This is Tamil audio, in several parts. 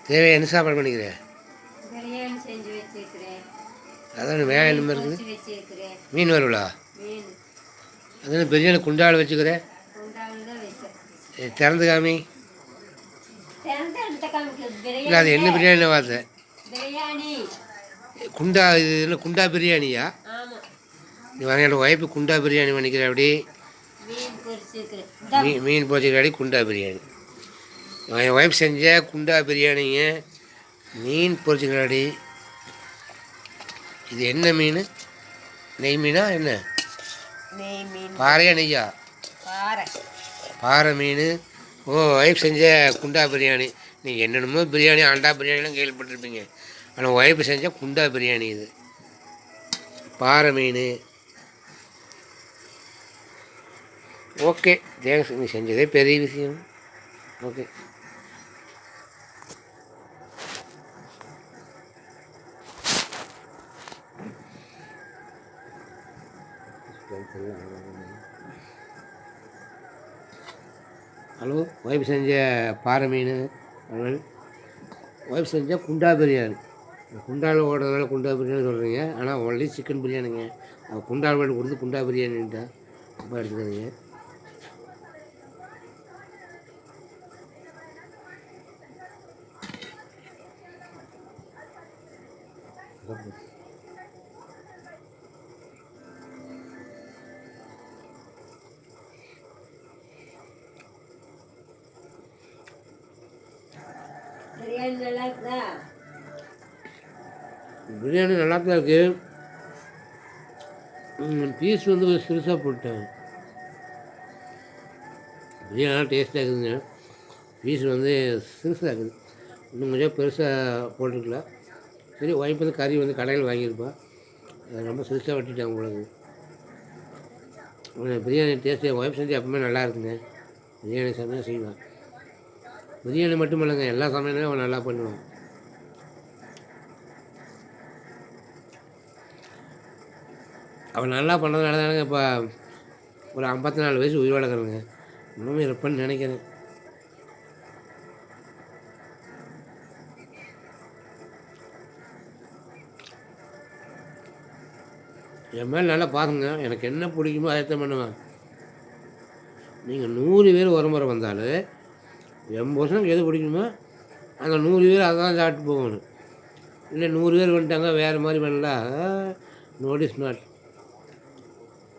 தேவை என்ன சாப்பாடு பண்ணிக்கிறேன்? பிரியாணி செஞ்சு வச்சுருக்கிறேன். அதான் வேலை என்ன இருக்குது? வச்சுருக்கிறேன். மீன் வருவலா? மீன் அதான் பிரியாணி குண்டாவில் வச்சுக்கிறேன். குண்டாவில் தான் வைக்கிறேன். திறந்து காமி. இல்லை அது என்ன பிரியாணி பார்த்தேன்? பிரியாணி குண்டா. இது என்ன குண்டா பிரியாணியா? நீ வாங்க என்னோட ஒய்ஃபு குண்டா பிரியாணி பண்ணிக்கிறேன். அப்படி மீன் பொரிச்சிக்கிறாடி குண்டா பிரியாணி. என் ஒய்ஃப் செஞ்ச குண்டா பிரியாணிங்க மீன் பொரிச்சிக்கிறாடி. இது என்ன மீன்? நெய் மீனா என்ன? பாறையா நெய்யா? பாறை மீன். ஓ ஒய்ஃப் செஞ்ச குண்டா பிரியாணி. நீங்கள் என்னென்னமோ பிரியாணி அண்டா பிரியாணிலாம் கேள்விப்பட்டிருப்பீங்க. ஆனால் ஒய்ஃபு செஞ்ச குண்டா பிரியாணி. இது பாறை மீன். Okay thanks. நீ செஞ்சதே பெரிய விஷயம். Okay hello. ஒய்ஃப் செஞ்ச பாறை மீன். ஒய்ஃப் செஞ்ச குண்டா பிரியாணி. குண்டாவில் ஓடுறதுனால குண்டா பிரியாணி சொல்கிறீங்க. ஆனால் ஒன்லி சிக்கன் பிரியாணிங்க. அது குண்டாவில் போட்டு கொடுத்து குண்டா பிரியாணின்ட்டா ரொம்ப எடுத்துக்காதீங்க. பிரியாணி நல்லா தான் இருக்குது. பீஸ் வந்து சிறுசாக போட்டேன். பிரியாணி நல்லா டேஸ்ட்டாக இருக்குதுங்க. பீஸ் வந்து சிறுசாக இருக்குது. இன்னும் கொஞ்சம் பெருசாக போட்டுருக்கல. சரி ஒய்ஃப் வந்து கறி வந்து கடையில் வாங்கியிருப்பா. அதை ரொம்ப சிறுசாக வெட்டிட்டேன் உங்களுக்கு. பிரியாணி டேஸ்ட்டு என் ஒய்ஃப் செஞ்சு எப்பவுமே நல்லா இருக்குங்க. பிரியாணி சமையல் செய்வேன். பிரியாணி மட்டும் இல்லைங்க, எல்லா சமையலுமே அவன் நல்லா பண்ணுவான். அவன் நல்லா பண்ணதுனால தானங்க இப்போ ஒரு 54 வயசு உயிர் வளர்க்குறேங்க. இன்னுமே இருப்பேன்னு நினைக்கிறேன். என் மேலே நல்லா பாருங்க. எனக்கு என்ன பிடிக்குமோ அதை பண்ணுவேன். நீங்கள் 100 பேர் ஒரு முறை வந்தாலும் 80% எது பிடிக்குமோ அந்த 100 பேர் அதை தான் சாப்பிட்டு போகணும். இல்லை 100 பேர் வந்துட்டாங்க வேறு மாதிரி பண்ணலாம். Note is not.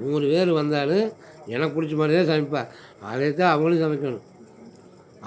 100 பேர் வந்தாலும் எனக்கு பிடிச்ச மாதிரி தான் சமைப்பேன். அதை தான் அவங்களும் சமைக்கணும்,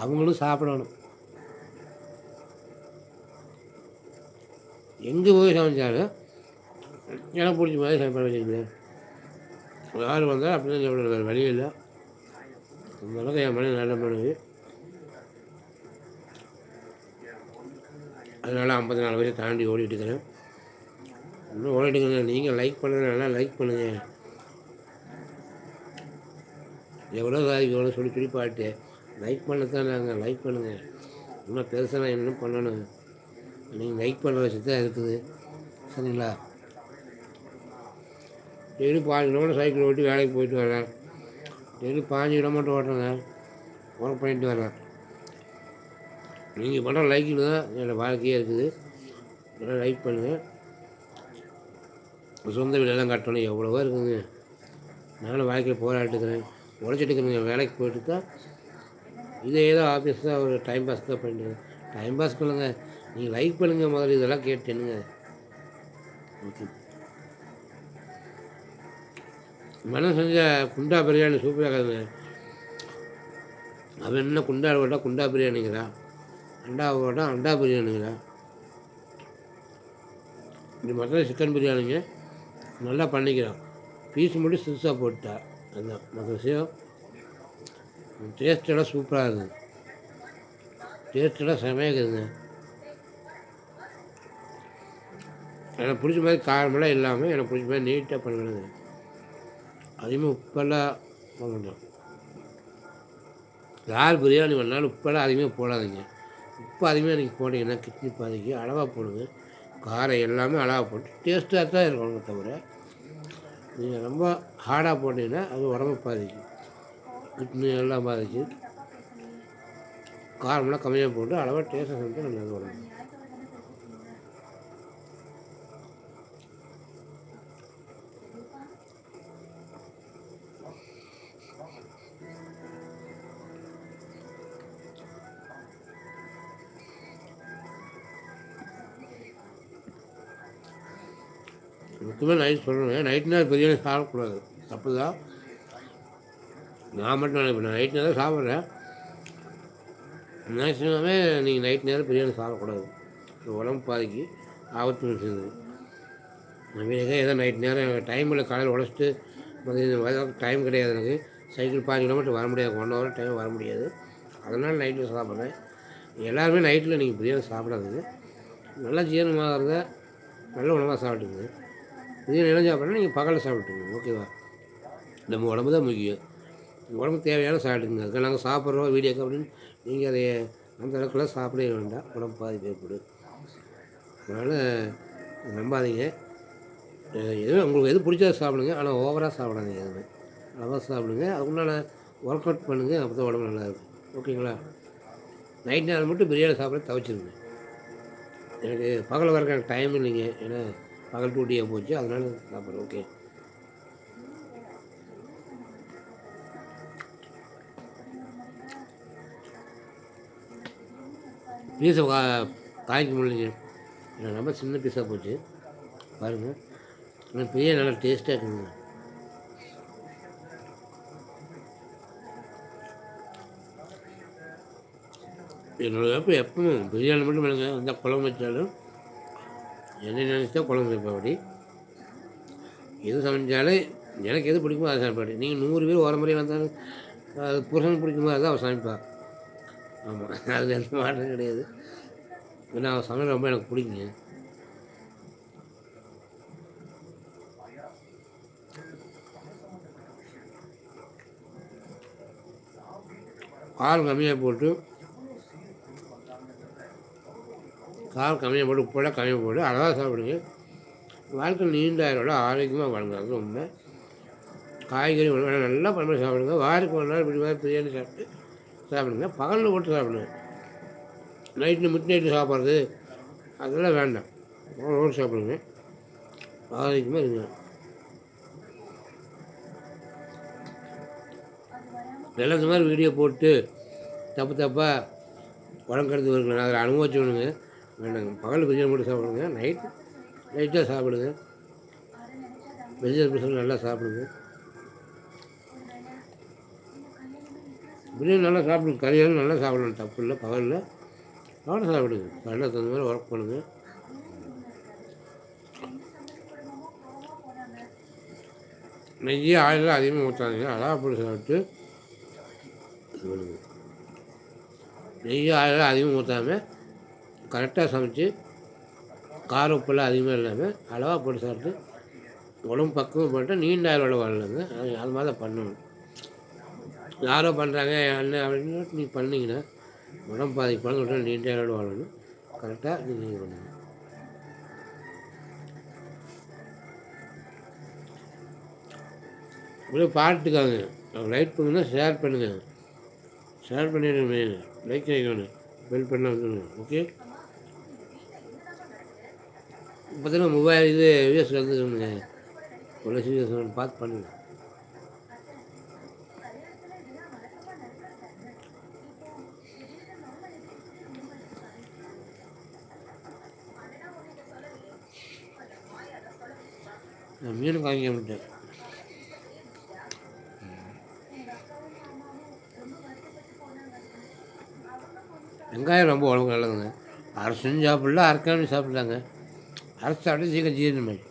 அவங்களும் சாப்பிடணும். எங்கே போய் சமைச்சாலும் எனக்கு பிடிச்ச மாதிரி சமைப்பேன். வச்சுருக்கேன். யார் வந்தால் அப்படி தான் சாப்பிட வேறு வழி இல்லை. அந்த அளவுக்கு என் மனைவி நல்ல மனைவி. அதனால் 54 வயசை தாண்டி ஓடிட்டு இருக்கிறேன். இன்னும் ஓடிட்டு இருக்கிறேன். நீங்கள் லைக் பண்ணுங்கள், நல்லா லைக் பண்ணுங்கள். எவ்வளோ சாதிக்கு எவ்வளோ சொல்லி பாட்டு லைக் பண்ணத்தான் நாங்கள் லைக் பண்ணுங்கள். இன்னும் பெருசாக நான் இன்னும் பண்ணணும். நீங்கள் லைக் பண்ணுற வச்சு தான் இருக்குது. சரிங்களா? டெய்லி 5 கிலோமீட்டர் சைக்கிள் ஓட்டி வேலைக்கு போயிட்டு வரேன். Daily 5 kilometre ஓட்டுறேங்க. ஒர்க் பண்ணிட்டு வரேன். நீங்கள் பண்ணுற லைக்கில் தான் என்னோடய வாழ்க்கையே இருக்குது. எல்லாம் லைக் பண்ணுங்கள். சொந்த வீடெல்லாம் கட்டணும் எவ்வளவோ இருக்குதுங்க. நானும் வாழ்க்கையில் போராட்டுக்கிறேன், உழைச்சிட்டு இருக்கிறேங்க. வேலைக்கு போயிட்டு தான் இதே ஏதோ ஆஃபீஸ் தான் ஒரு டைம் பாஸ் தான் பண்ணிட்டு. டைம் பாஸ் பண்ணுங்க. நீங்கள் லைக் பண்ணுங்கள் முதல்ல. இதெல்லாம் கேட்டுனுங்க. ஓகே. மனம் செஞ்ச குண்டா பிரியாணி சூப்பராக இருக்குதுங்க. அவன் என்ன குண்டா போட்டால் குண்டா பிரியாணிங்கிறா, அண்டா போட்டால் அண்டா பிரியாணிங்கிறா. இப்படி மற்ற சிக்கன் பிரியாணிங்க நல்லா பண்ணிக்கிறான். பீஸ் மட்டும் சிறுசாக போட்டா. அதுதான் மற்ற விஷயம். டேஸ்ட்டெல்லாம் சூப்பராக இருக்குது. டேஸ்ட்டெல்லாம் செமையாக இருக்குதுங்க. எனக்கு பிடிச்ச மாதிரி காரமெல்லாம் இல்லாமல் எனக்கு பிடிச்ச மாதிரி நீட்டாக பண்ணணுங்க. அதிகமாக உப்பெல்லாம் போடணும். யார் பிரியாணி பண்ணாலும் உப்பெல்லாம் அதிகமாக போடாதீங்க. உப்பு அதிகமாக நீங்கள் போட்டிங்கன்னா கிட்னி பாதிக்கு. அளவாக போடுங்க. காரம் எல்லாமே அளவாக போட்டு டேஸ்ட்டாக தான் இருக்கணும். தவிர நீங்கள் ரொம்ப ஹார்டாக போட்டிங்கன்னா அது உடம்பு பாதிக்கும், கிட்னி எல்லாம் பாதிக்கும். காரமெல்லாம் கம்மியாக போட்டு அளவாக டேஸ்ட்டாக சமைச்சா நல்லது உடம்பு. முக்கியமாக நைட் சொல்கிறேன், நைட் நேரம் பிரியாணி சாப்பிடக்கூடாது, தப்பு தான். நான் மட்டும் நினைப்பேன், நைட் நேரம் சாப்பிட்றேன். மேக்ஸிமமே நீங்கள் நைட் நேரம் பிரியாணி சாப்பிடக்கூடாது, உடம்பு பாதிக்கு ஆபத்து சேர்ந்தது. வீட்டுக்கே ஏதோ நைட் நேரம் டைமில் காலையில் உடச்சிட்டு மதியம் டைம் கிடையாது, எனக்கு சைக்கிள் 5 கிலோமீட்டர் வர முடியாது, 1 ஹவர் டைம் வர முடியாது, அதனால் நைட்டில் சாப்பிட்றேன். எல்லாருமே நைட்டில் நீங்கள் பிரியாணி சாப்பிடாதுங்க, நல்லா ஜீரணமாகிறத நல்ல உணவாக சாப்பிட்டுங்க. பிரியாணி எல்லாம் சாப்பிட்றேன்னா நீங்கள் பகலில் சாப்பிட்டுங்க, ஓகேவா? நம்ம உடம்பு தான் முக்கியம், உடம்புக்கு தேவையான சாப்பிட்டுங்க. அதுக்கு நாங்கள் சாப்பிட்றோம் வீடியோக்கு அப்படின்னு நீங்கள் அதை அந்த அளவுக்குலாம் சாப்பிடவே வேண்டாம், உடம்பு பாதிப்பு ஏற்படும். அதனால் நம்பாதீங்க. எதுவும் உங்களுக்கு எது பிடிச்சதை சாப்பிடுங்க, ஆனால் ஓவராக சாப்பிடாதீங்க. எதுவுமே அளவாக சாப்பிடுங்க, அதுக்குண்டான ஒர்க் அவுட் பண்ணுங்கள், அப்போ தான் உடம்பு நல்லாயிருக்கும், ஓகேங்களா? நைட் நேரம் மட்டும் பிரியாணி சாப்பிட தவிச்சிருங்க. எனக்கு பகல் வரைக்கும் எனக்கு டைம் இல்லைங்க, ஏன்னா பகல் டூட்டியாக போச்சு, அதனால சாப்பிட்றேன். ஓகே, பீஸை காய்க்க முடியலைங்க, எனக்கு ரொம்ப சின்ன பீஸாக போச்சு பாருங்கள். ஆனால் பிரியாணி நல்லா டேஸ்ட்டாக இருக்குங்க. என்னோடய எப்பவும் பிரியாணி மட்டும் இல்லைங்க, எந்த குழம்பு வச்சாலும் என்ன நினச்சா குழம்பு வைப்பேன். அப்படி எது சமைச்சாலும் எனக்கு எது பிடிக்குமோ அதை சமைப்பாடி. நீங்கள் 100 பேர் ஒரு முறை வந்தாலும் அது புருஷனுக்கு பிடிக்குமோ அதுதான் அவன் சமைப்பாள். ஆமாம், அதில் எந்த மாற்றம் கிடையாது. ஏன்னா அவன் சமையல் ரொம்ப எனக்கு பிடிக்குங்க. காரம் கம்மியாக போட்டு உப்பெல்லாம் கம்மியாக போட்டு அழகாக சாப்பிடுங்க. வாழ்க்கை நீண்டாயிரோட ஆரோக்கியமாக வாழுங்க, அது ரொம்ப. காய்கறி உணவு நல்லா பண்ணி சாப்பிடுங்க. வாரத்துக்கு ஒரு நாள் இப்படி மாதிரி பிரியாணி சாப்பிடுங்க. பகலில் போட்டு சாப்பிடுங்க. மிட் நைட்டு சாப்பிட்றது அதெல்லாம் வேண்டாம், ஓட்டு சாப்பிடுங்க, ஆரோக்கியமாக இருங்க. நல்லா இந்த மாதிரி வீடியோ போட்டு தப்பாக உடம்புக்கிறது இருக்குங்க, அதில் அனுபவிச்சுக்கணுங்க. வேண்டாங்க, பகல் பிரியாணி மட்டும் சாப்பிடுங்க, லைட்டாக சாப்பிடுங்க. வெஜிடபிள்ஸ் நல்லா சாப்பிடுங்க. பிரியாணி நல்லா சாப்பிடுங்க, கறியெல்லாம் நல்லா சாப்பிடணும், தப்பு இல்லை. பகலில் சாப்பிடுங்க, நல்லா தகுந்த மாதிரி ஒர்க் பண்ணுங்கள். நெய்யே ஆயிலெலாம் அதிகமாக ஊற்றாதீங்க, அழகாக போட்டு சாப்பிட்டு இது பண்ணுங்க. நெய்யும் ஆயிலெலாம் அதிகமாக ஊற்றாமல் கரெக்டாக சமைச்சு கார உப்பெல்லாம் அதிகமாக இல்லாமல் அளவாக போட்டு சாப்பிட்டு உடம்பு பக்குவம் பண்ணிட்டு நீண்ட ஆயுளோட வாழலாங்க. அது மாதிரி தான் பண்ணணும். யாரோ பண்ணுறாங்க என்ன அப்படின்னு நீங்கள் பண்ணிங்கன்னா உடம்பு பாதிப்பான உடனே நீண்ட ஆயுளோட வாழணும். கரெக்டாக நீங்கள் இது பண்ணுங்கள். இப்படியே பார்த்துக்காங்க, லைக் பண்ணுங்கள், ஷேர் பண்ணுங்கள். ஷேர் பண்ணிடுங்க, மெயின் லைக் ஆகிக்கணும், பெல் பண்ண வந்துடுங்க. ஓகே, பார்த்தீங்கன்னா மொபைல் இது வியூஸ் வந்துக்கணுங்க, ஒரு சீரியஸ் பார்த்து பண்ணுங்கள். நான் மீன் காய்க்க விட்டேன். வெங்காயம் ரொம்ப உடம்புக்கு நல்லதுங்க. அரைச்சும் சாப்பிடல, அரைக்காம சாப்பிட்லாங்க. அரைச்சி சாப்பிட்டு சீக்கிரம் ஜீரணமாயிடும்.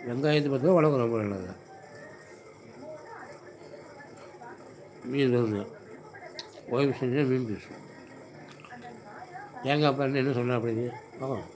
வெங்காயத்தை பார்த்தா உடம்புக்கு ரொம்ப நல்லது. மீன் வருங்க, ஓய்வு செஞ்சால் மீன் பேசும். தேங்காய் பாருன்னு என்ன சொன்னா அப்படிங்க பார்க்கலாம்.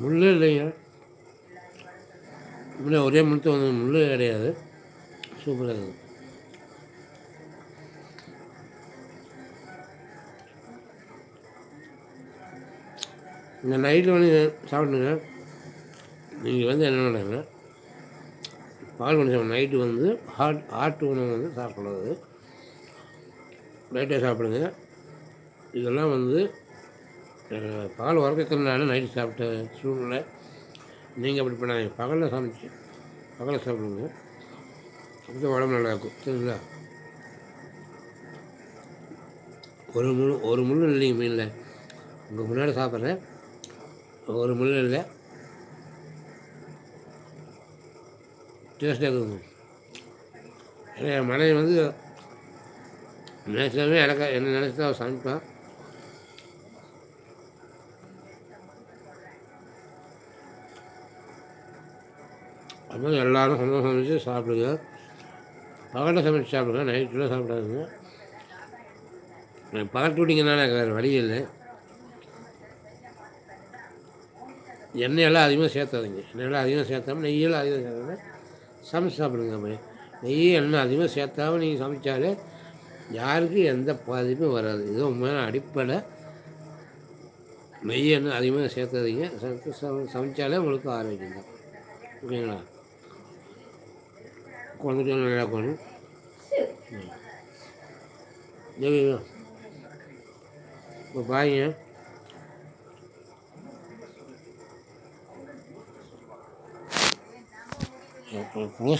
முள்ளே இல்லைங்க. முள்ளே ஒரே முழுத்து வந்து முள்ளே கிடையாது. சூப்பராக இருக்குது. இந்த நைட்டில் வந்து சாப்பிடுங்க. நீங்கள் வந்து என்ன பண்ணுங்க, பால் பண்ணி சாப்பிடுங்க. நைட்டு வந்து ஹாட் உணவு வந்து சாப்பிட்றது நைட்டே சாப்பிடுங்க. இதெல்லாம் வந்து பால் உறக்கிறதுனால நைட்டு சாப்பிட்ட சூழ்நிலை. நீங்கள் அப்படி பண்ணாதீங்க. பகலில் சமைச்சு பகலில் சாப்பிடுங்க. அப்போ உடம்பு நல்லாயிருக்கும். சரிங்களா? ஒரு முள் இல்லைங்க மீனில். உங்கள் முன்னாடி சாப்பிட்றேன். ஒரு முள் இல்லை. டேஸ்ட்டாக இருக்குதுங்க. ஏன்னா என் மனைவி வந்து நினைச்சாவே எனக்கு என்ன நினச்சி தான் அவள் சமைப்பான். அது மாதிரி எல்லோரும் சந்தோஷம் சமைச்சு சாப்பிடுங்க. பகலில் சமைச்சு சாப்பிடுங்க. நைட்டில் சாப்பிடாதுங்க. பகல் டூட்டிங்கனால வேறு வழி இல்லை. எண்ணெயெல்லாம் அதிகமாக சேர்த்தாதீங்க. எண்ணெயெல்லாம் அதிகமாக சேர்த்தாமல் நெய்யெல்லாம் அதிகமாக சேர்த்தாம சமைச்சு சாப்பிடுங்க. அப்படி நெய் எண்ணெய் அதிகமாக சேர்த்தாமல் நீங்கள் சமைச்சாலே யாருக்கும் எந்த பாதிப்பும் வராது. இது உண்மையான அடிப்படை. நெய் எண்ணெய் அதிகமாக சேர்த்தாதீங்க. சமைச்சாலே உங்களுக்கு ஆரோக்கியம் தான். ஓகேங்களா? குழந்தைட்டு நல்லா இருக்கணும். இப்போ பாருங்க, க்ளோஸ்